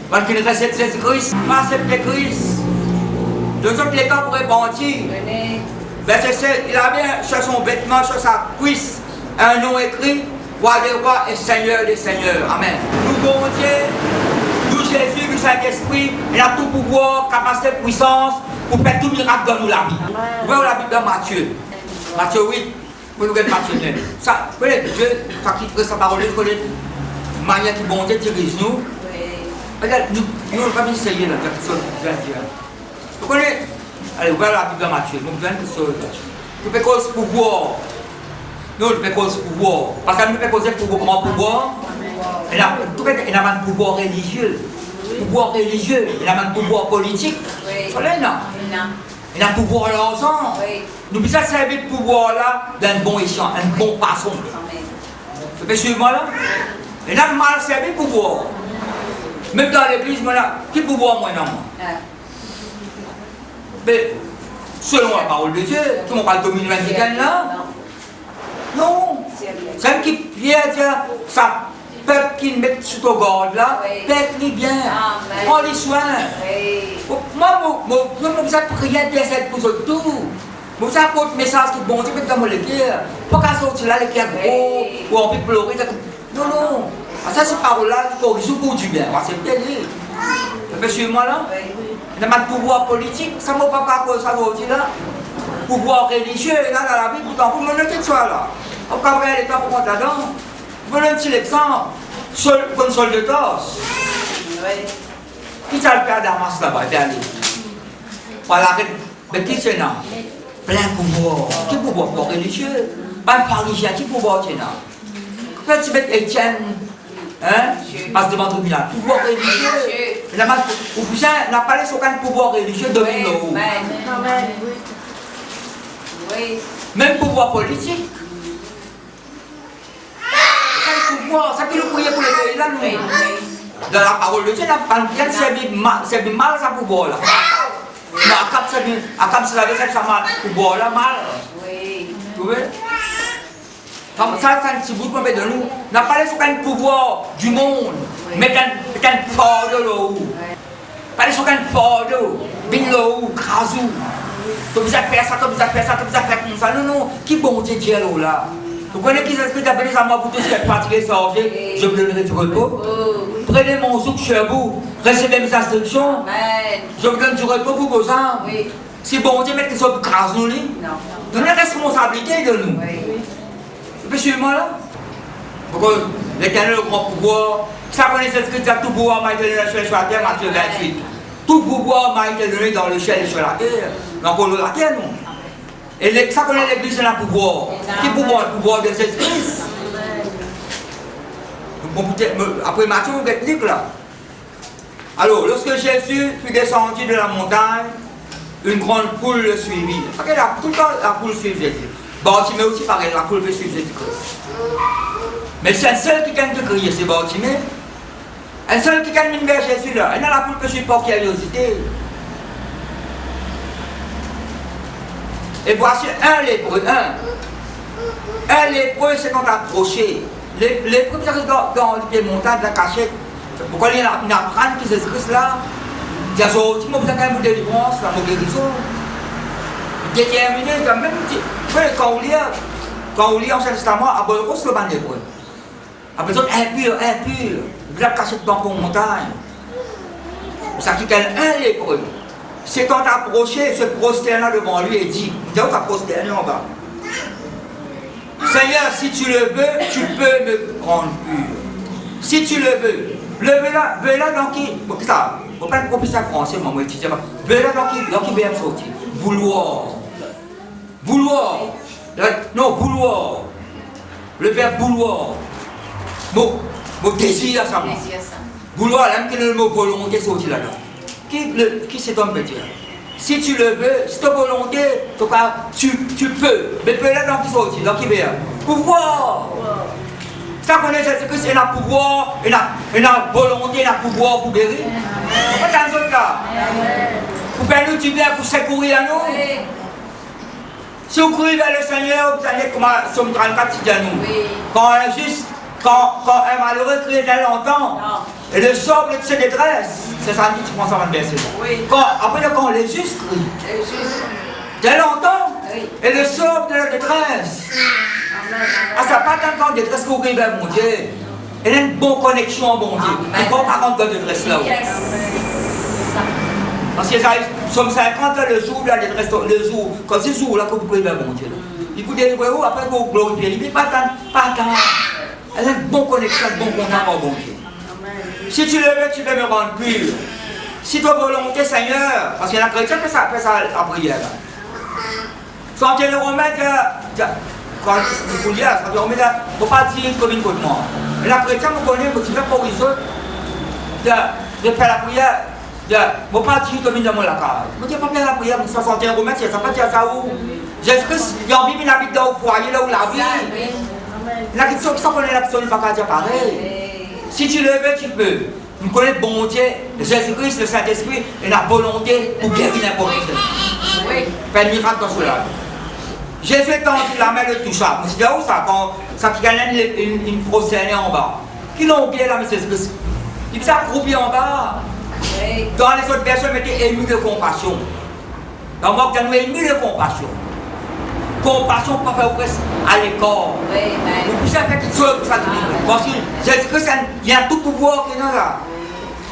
Parce qu'il reste Jésus-Christ, pas accepter Christ. Deux autres les temps pour repentir. Verset 7, il avait sur son vêtement, sur sa cuisse, un nom écrit, roi des rois et seigneur des seigneurs. Amen. Nous, bon Dieu, nous, Jésus, le Saint-Esprit, il a tout pouvoir, capacité, puissance, pour faire tout miracle dans nous la vie. Vous voyez la Bible dans Matthieu. Matthieu 8, vous nous regardez Matthieu 9. Ça, vous voyez, Dieu, ça qui fait sa parole, vous connaissez la manière qui bon Dieu dirige nous. Regarde, nous, on va pas essayer là, quelque chose que je viens de dire. Vous connaissez? Allez, ouvrez la Bible dans Matthieu, nous venons de ça. Nous faisons cause pouvoir. Nous faisons cause pouvoir. Parce que nous faisons cause pour grand pouvoir. Il y a un pouvoir religieux. Pouvoir religieux. Il y a un pouvoir politique. Il y a un pouvoir à l'ensemble. Nous devons servir le pouvoir là d'un bon échange, d'une bonne façon. Vous pouvez suivre moi là? Il y a mal servi le pouvoir. Même dans l'église, moi là, qui pouvoir moi non? Mais selon la parole de Dieu, tout le monde parle de dominer Vatican là? Non. C'est un qui vient dire ça. Peuple qui met sous ton garde là, peuple bien, prends les soins. Moi, je ne sais rien bien pour tout. Je sais pas le message qui est bon, tu peux te le dire. Pas qu'à sortir là, les qui est gros, ou on peut pleurer. Non, non. Ça, c'est parole là, il faut pour du bien. C'est bien dit. Tu peux suivre moi là? Il y a un pouvoir politique, ça ne va pas quoi ça va dire là. Pouvoir religieux, là, dans la Bible, pourtant, vous me le dites ça là. On peut avoir l'État pour compter là-dedans. Je vous donne un petit exemple. Comme sol de torse. Qui t'a le père d'Armas là-bas? Voilà, mais qui c'est là? Plein pouvoir. Qui pouvoir pour religieux? Pas un parisien, qui pouvoir c'est là? Petit bête Étienne, hein? Parce que devant le tribunal. Pouvoir religieux. Ou bien, on n'a pas laissé aucun pouvoir religieux de nous. Même pouvoir politique. Ça qui nous priait pour les pays là, nous. Dans la parole de Dieu, il a servi mal à pouvoir là. Mais à cap ça avait fait ça mal pouvoir là, mal. Vous voyez? Ça, c'est un petit bout de nous. On n'a pas laissé aucun pouvoir du monde, mais qu'un fort de l'eau. Pas laissé aucun fort de l'eau, bin l'eau, crasou. Tu vous as fait ça, tu vous as fait ça, tu vous as fait comme ça. Non, non, qui bon Dieu Dieu là? Vous connaissez qui s'explique à venir à moi pour tous qui êtes fatigués, sortez, je vous donnerai du repos. Prenez mon zouk chez vous, recevez mes instructions. Je vous donne du repos pour vos âmes. Si bon Dieu met que ça vous crase nous, donnez la responsabilité de nous. Vous pouvez suivre moi là? Pourquoi l'Éternel le grand pouvoir, ça connaît cette scripture, tout pouvoir m'a été donné dans le ciel et sur la terre, Matthieu 28. Tout pouvoir m'a été donné dans le ciel et sur la terre. Donc on la terre, non? Et ça connaît l'église de la pouvoir. Qui pouvoir? Le pouvoir de Jésus-Christ. Après Matthieu, vous êtes là. Alors, lorsque Jésus fut descendu de la montagne, une grande foule le suivit. Tout le temps, la foule suit Jésus. Bartimée aussi, pareil, la foule veut suivre Jésus-Christ. Mais c'est un seul qui gagne de crier, c'est Bartimée. Un seul qui gagne de vers Jésus là. Et dans la foule peut suivre par curiosité. Et voici un lépreux, un lépreux s'est approché. Lépreux qui arrive dans les pieds montagne de la cachette, Pourquoi il apprend que Jésus-Christ là, il a sorti, mais vous avez une délivrance, la guérison. Déterminé quand même. Quand on lit l'Ancien Testament, à Bolgos, le ban d'hébreu. A besoin impur, il a caché dans la montagne. Ça qui est un lépreux. C'est quand approché, se prosterna devant lui et dit, il a prosterné en bas. Seigneur, si tu le veux, tu peux me rendre pur. Si tu le veux. Le veux là dans qui? Ça, on ne peut pas comprendre ça en français, moi, je dis, veux là dans qui vient sortir? Vouloir. Vouloir. Non, vouloir. Le verbe vouloir. Mon désir, ça. Vouloir, là, que le mot volonté sorti là-dedans. Qui cet homme peut dire? Si tu le veux, si tu as volonté, tu peux. Mais peut là dans qui sorti, dans qui vient? Pouvoir. Ça connaît Jésus-Christ, il a pouvoir, il a volonté, il a pouvoir pour guérir. Pas dans ce cas. Pour faire nous du bien, pour secourir à nous. Si vous courez vers le Seigneur, vous allez comme Somme 34 dit à nous. Quand un malheureux crie dès longtemps, et le sort de ses détresses, c'est ça qui prend ça dans le verset. Après, quand les justes crient, dès longtemps, et le sort de la détresse. Ah, ça pas tant qu'en détresse que vous crient vers mon Dieu. Il y a une bonne connexion, bon Dieu. Il ne faut pas rentrer de détresse là. Parce que Somme 50, le jour de la détresse, le jour, quand c'est jour là que vous crient vers mon Dieu. Il vous délivre où, après vous glorifiez, mais pas tant. Elle a une bonne connexion, un bon contact au bon Dieu. Si tu le veux, tu peux me rendre pur. Si tu as volonté, Seigneur, parce qu'il y a un chrétien qui fait ça en prière. Quand le Romain, quand vous dites, il ne faut pas dire comme une côte mort. Mais la chrétien, vous connaissez, vous ne pour les autres, de faire la prière, il ne faut pas dire comme une de mon lacage. Vous ne dites pas faire la prière, mais 61 Romains, ça ne va pas dire ça où. Jésus-Christ, il y a envie, il habite dans le foyer, là où la vie. La question qui s'appelle l'absolu, pas qu'à dire pareil. Si tu le veux, tu peux. Nous connaissons bon Dieu, Jésus-Christ, le Saint-Esprit, et la volonté pour guérir n'importe qui. Faire un miracle dans cela. Jésus tendit la main, le toucha. Je me suis dit, où ça, quand ça qui gagne une procédure en bas. Qui l'ont oublié là, mais Jésus-Christ. Il s'est accroupi en bas. Dans les autres personnes, étaient émus de compassion. Dans moi, nous émus de compassion. Compassion pour faire presque à l'école. Vous pouvez faire quelque chose pour ça. Parce que Jésus-Christ, il y a tout pouvoir qui est là.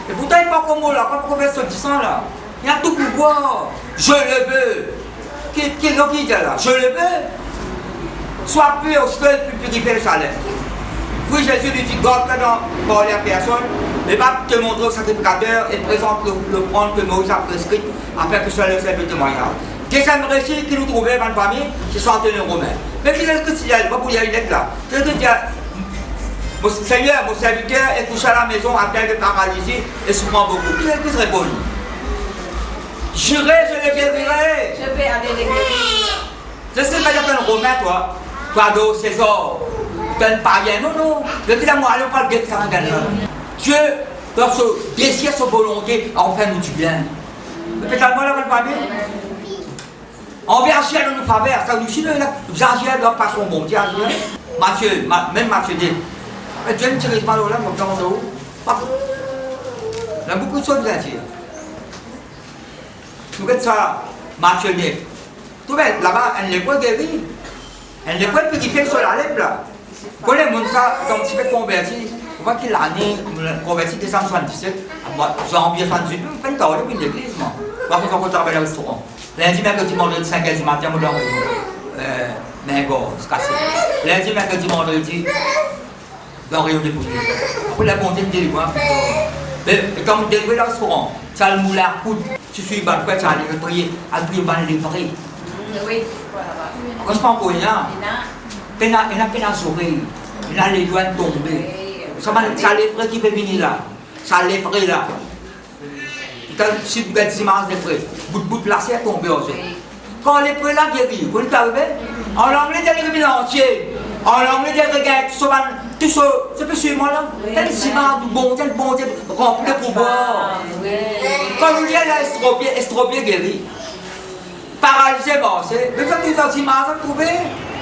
Et pourtant, il n'est pas comme moi là, pas pour faire ce disant là. Il y a tout pouvoir. Je le veux. Qui dit là? Je le veux. Sois pur, seul, puis purifier le salaire. Puis Jésus lui dit, garde-toi dans les personnes, mais va te montrer au sacrificateur et présente le prendre que Moïse a prescrit afin que ce soit le service de témoignage. Deuxième récit qui nous trouvait dans la famille, c'est 61 Romains. Mais qui est-ce que c'est là? Vous voyez une lettre là. Qu'est-ce que dit? Seigneur, mon serviteur est couché à la maison à terre de paralysie et souffrant beaucoup. Qui est-ce qui se répond? Jurez, je le guérirai. Je vais aller les guérir. C'est ce que tu appelles un Romain, toi. Toi, César. Tu es un païen. Non. Je dis à moi, allez, on parle de ça. Dieu, dans ce désir, sa volonté, en fait nous du bien. Peut-être moi, là, vous ne pas bien. On vient agir dans nos faveurs, ça nous dit, nous agir dans pas son bon Dieu. Matthieu, même Matthieu dit, mais Dieu ne tire pas là, mon temps de haut. Il y a beaucoup de choses à dire. Nous regardons ça, Matthieu dit, tout bien, là-bas, elle n'est pas guérie. Elle n'est pas purifiée sur la lèvre là. Quand les gens sont un petit peu convertis, on voit qu'il l'année converti décembre 77, janvier 78, je ne sais pas une l'église, moi. Par contre, on travaille au restaurant. Lundi, mercredi, vendredi, 5h du matin, on dort. Mais bon, c'est cassé. Lundi, mercredi, vendredi, dans le rayon de bouteilles. Après, la bonté de délivrer. Et quand on délivre dans le restaurant, ça a le moulin à coude. Tu suis le tu as allé prier, à prier, on va les prier. Oui, quand je prends pour rien, il a peine à sauver. Il a les doigts tombés. Ça lèvre qui peut venir là. Ça lèvre là. Si vous êtes immense de frais, bout de la serre tombé aussi. Quand les prêts là guéris, vous êtes arrivé, en anglais, il y a entier. En anglais, il y a tout ça, c'est plus sur moi là. Tel ciment, tel bon, rempli de pouvoir. Quand vous dites là, estropié guéri. Paralysé, c'est. Mais quand vous êtes immense, vous trouvez,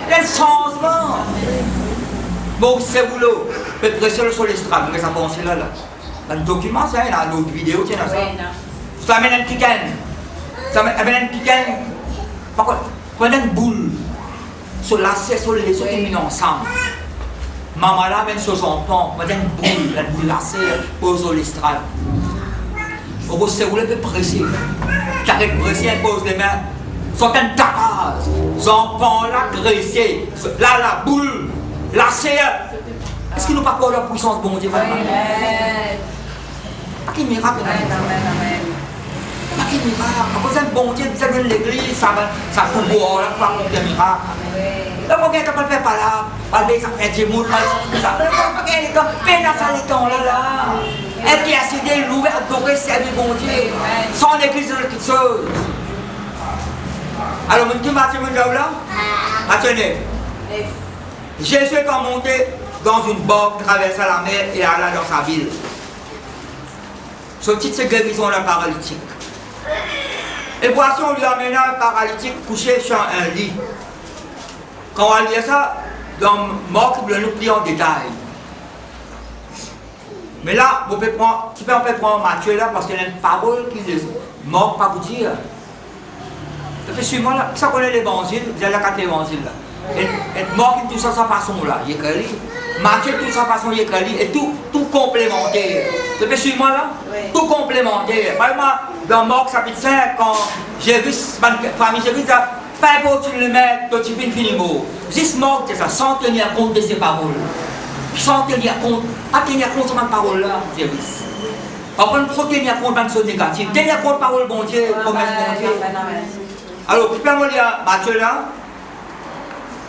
il y a un changement. Bon, c'est boulot. Peut presser sur l'estrade, mais ça pense là. Un document, ça, il y a d'autres vidéos, tiens, ça. Oui, non. Ça amène un piquant. Ça amène un piquant. Par contre, quand une boule, sur lacet, sur les autres, mis ensemble. Maman là, même sur son pont, on a une boule lacée, pose sur l'estrade. On va se rouler un peu pressé. Carré pressé, elle pose les mains. Sont un tapage. Son pont là, graissé. Là, la boule, lacée. Est-ce qu'il nous parle pas de la puissance de bon Dieu, madame? Pas qu'il miracle, pas qu'il miracle. À cause d'un bon Dieu, ça vient de l'église, ça peut boire, là, pas qu'il y a miracle. Là, pourquoi tu ne le fais pas là? Pas le ça fait des moules, ça. Pourquoi tu ne peine à ça les temps là? Et puis, à céder l'ouvert, doré, servir bon Dieu. Sans l'église, c'est quelque chose. Alors, mon Dieu, Mathieu, mon Dieu, là? Attendez. Jésus est monté dans une barque, traversa la mer et alla dans sa ville. Ce titre, c'est guérison d'un paralytique. Et voici, on lui amena un paralytique couché sur un lit. Quand on lit ça, dans Marc, on nous dit en détail. Mais là, on peut prendre Matthieu là, parce qu'il y a une parole qui ne manque pas vous dire. Et puis, suivez-moi là, ça connaît l'évangile, vous avez la carte l'évangile là. Et Marc, tout ça, sa façon là, il écrit. Matthieu, tout sa façon, il écrit. Et tout complémentaire. Vous pouvez suivre-moi là? Oui. Tout complémentaire. Par exemple, dans Marc chapitre 5, quand Jésus, famille Jésus, pas pour tu le mets, tu fais une finimo. Juste Marc, c'est ça, sans tenir compte de ces paroles. Sans tenir compte, pas tenir compte de ces paroles-là, Jésus. Après, trop tenir compte de choses négatives. Tenir compte de paroles, bon Dieu, promesse, bon Dieu. Alors, tu peux me lire Matthieu là?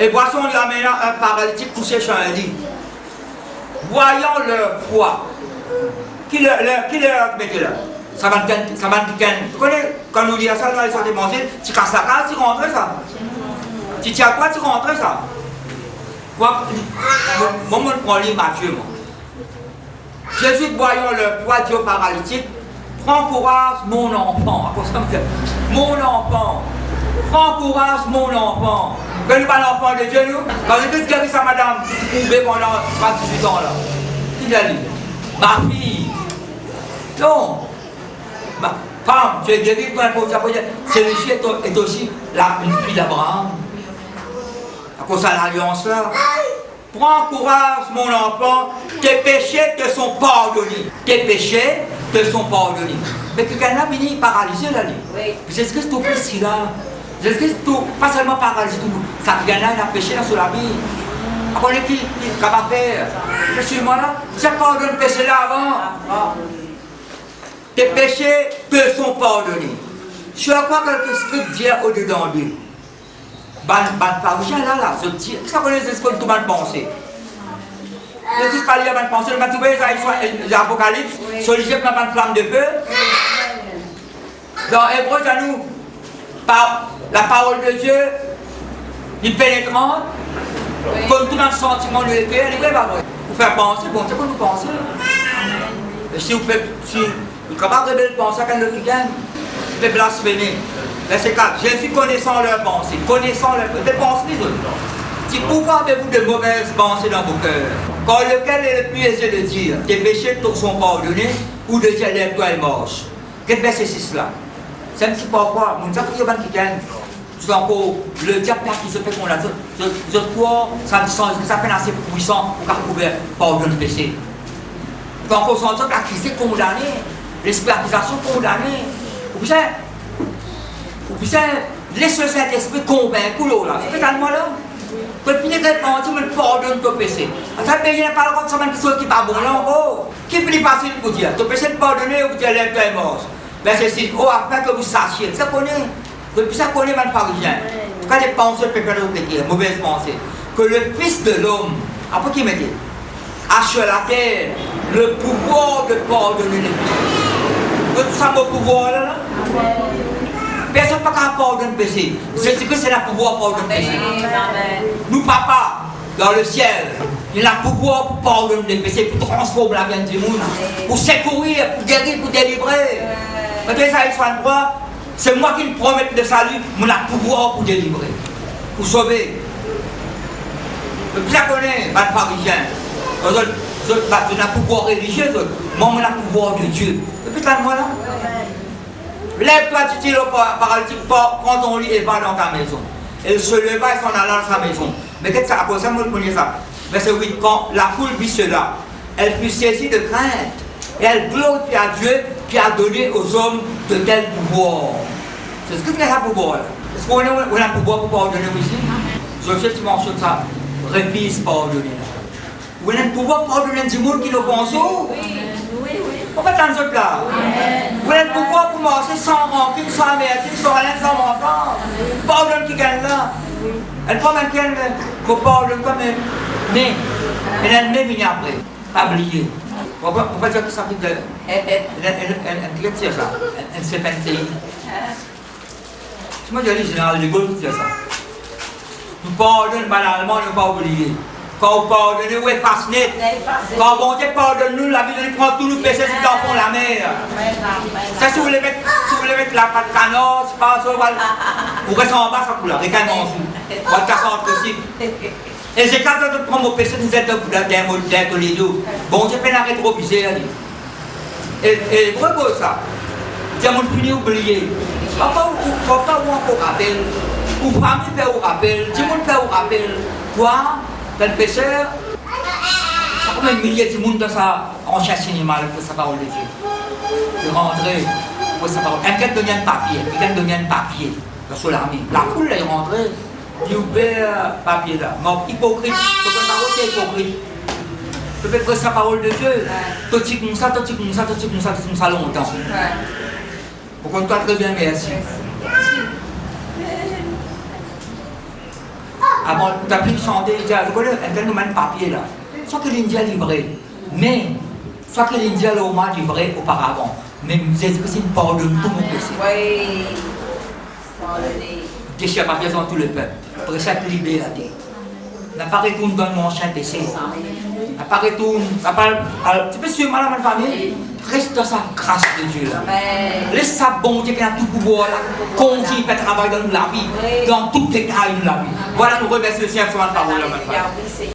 Et voici, on lui amena un paralytique couché sur un lit. Voyant leur poids, qui leur mettait là? Ça va piquer. Tu connais, quand nous disons ça dans les sortes d'évangile, tu casses la case, tu rentres ça. Tu tiens quoi, tu rentres ça. Moi, je prends les Matthieu, moi. Jésus, voyant leur poids, dit au paralytique, prends courage, mon enfant. Mon enfant. Prends courage, mon enfant. Que nous pas l'enfant de Dieu, nous? Quand je dis guéri sa madame, tu pouvais pendant 18 ans là. Qui l'a dit? Ma fille. Non. Femme, tu es guéri, celui-ci est aussi une fille d'Abraham. À cause de l'alliance là. Prends courage, mon enfant, tes péchés te sont pardonnés. Tes péchés te sont pardonnés. Mais quelqu'un là, il est paralysé là. Oui. Jésus-Christ, tout péché là. Jésus-Christ, pas seulement paralysé, ça vient là, il a péché là sur la vie. Après, on est qui est capable de faire? Je suis moi là, j'ai pardonné le péché là avant. Tes péchés te sont pardonnés. Je crois que l'Esprit dit au-dedans de lui. Là, ça connaît les esprits de tout le monde penser. Ne dis pas lire la pensée, le matin, l'Apocalypse, sur l'Égypte, dans une flamme de feu. Dans Hébreu, à nous, par la parole de Dieu, il pénétrante, comme tout dans le sentiment de l'épée, elle est vraie, vous faire penser, bon, c'est quoi vous pensez? Et si vous êtes capable de penser à quelqu'un qui gagne, vous pouvez blasphémer. Verset 4, Jésus connaissant leurs pensées, connaissant leurs pensées les autres. Si pourquoi avez-vous de mauvaises pensées dans vos cœurs? Quand lequel est le plus aisé de dire, tes péchés te sont pardonnés, ou de dire, lève-toi et marche. Quel verset c'est cela? C'est un petit peu quoi? Mon Dieu, qui gagne. Tout encore, le diable qui se fait qu'on a dit, je crois, ça fait assez puissant pour qu'on pouvait pardonner le péché. Donc, on s'entend que l'accusé condamné, l'esprit d'accusation condamné. Vous pouvez laisser le Saint-Esprit convaincre là. C'est tellement là. Que le pire repentir, mais le pardonne ton péché. Ça ne paye pas le compte, ça quelque chose qui n'est pas bon là encore. Qui est plus facile pour dire? Ton péché est pardonné ou vous dire lève-toi et marche. Verset 6, afin que vous sachiez. Ça connaît. Ça connaît même parisien. Quand les pensées peuvent faire répéter, mauvaise pensée. Que le Fils de l'homme, après qui m'a dit, a sur la terre le pouvoir de pardonner les péchés. Que tout ça, mon pouvoir là? Personne n'a pas pardonner le péché. C'est que c'est le pouvoir de pardonner le péché. Nous, papa, dans le ciel, il a le pouvoir pour pardonner les péchés, pour transformer la vie du monde, pour secourir, pour guérir, pour délivrer. Maintenant, ça, il soit droit. C'est moi qui me promets le salut, mais on a le pouvoir pour délivrer, pour sauver. Le plus connaît, les Parisiens, on a le pouvoir religieux, Moi, on a le pouvoir de Dieu. Depuis là, moi là. Lève-toi, dit-il au paralytique, prends ton lit et va dans ta maison. Elle se leva et s'en alla dans sa maison. Mais qu'est-ce que ça a posé? Moi, je connais ça. Verset 8, quand la foule vit cela, elle fut saisie de crainte. Et elle glorifia Dieu qui a donné aux hommes de tels pouvoirs. C'est ce que c'est un pouvoir là. Est-ce qu'on a un pouvoir pour pardonner aussi? Je sais que tu mentionnes ça. Révise pardonner. Vous avez un pouvoir pour pardonner du monde qui nous pense. Pourquoi t'en es là? Vous avez le pouvoir pour marcher sans rancune, sans amertume, sans rien, sans mensonge. Pardonne qui gagne là. Elle prend même qu'elle vous pardonne quand même. Mais elle même une après. Pas oublier. Pourquoi dire que ça fait de. Elle tire ça. Elle s'est pentée. Moi je dis général de Gaulle qui fait ça. Nous pardonnons banalement, ne pas oublier. Quand vous pardonnez, vous êtes fasciné. Quand bon Dieu pardonne nous, la Bible prend tous nos péchés sur dans la mer. Ça, si vous voulez mettre la patte canard, c'est pas ça, vous restez en bas, ça coule, récalme en dessous. Votre cassante aussi. Et j'ai quand même prendre vos péchés, vous êtes d'un Toledo. Bon Dieu peut l'arrêter trop bizarre. Et pourquoi ça? Tiens, vous finissez oublier. Papa ou encore rappel. Ou famille fait au rappel. Tout le monde fait au rappel. Toi, le pécheur, ça comme un millier de monde dans sa enchère cinéma pour sa parole de Dieu. De rentrer pour sa parole. Quelqu'un donne un papier, sur l'armée. La foule est rentrée, il ouvert papier là. Non, hypocrite, c'est une parole qui est hypocrite. Peut-être sa parole de Dieu, tout petit comme ça longtemps. Pour qu'on soit très bien, merci. Avant, tu as pu chanter, tu as un papier là. Soit que l'Indien livré, mais soit que l'Indien l'a livré auparavant. Mais c'est une parole de tout mon péché. Oui. Déchire papier dans tout le peuple. Pour chaque liberté. N'a pas retourné dans mon chien péché. N'a pas retourné. Tu peux suivre madame ma famille? Reste dans sa grâce de Dieu là. Laisse sa bon Dieu qui a tout pouvoir là. Continue à travailler dans la vie. Dans toutes les cas de la vie. Voilà, nous remercions le Seigneur sur la parole là.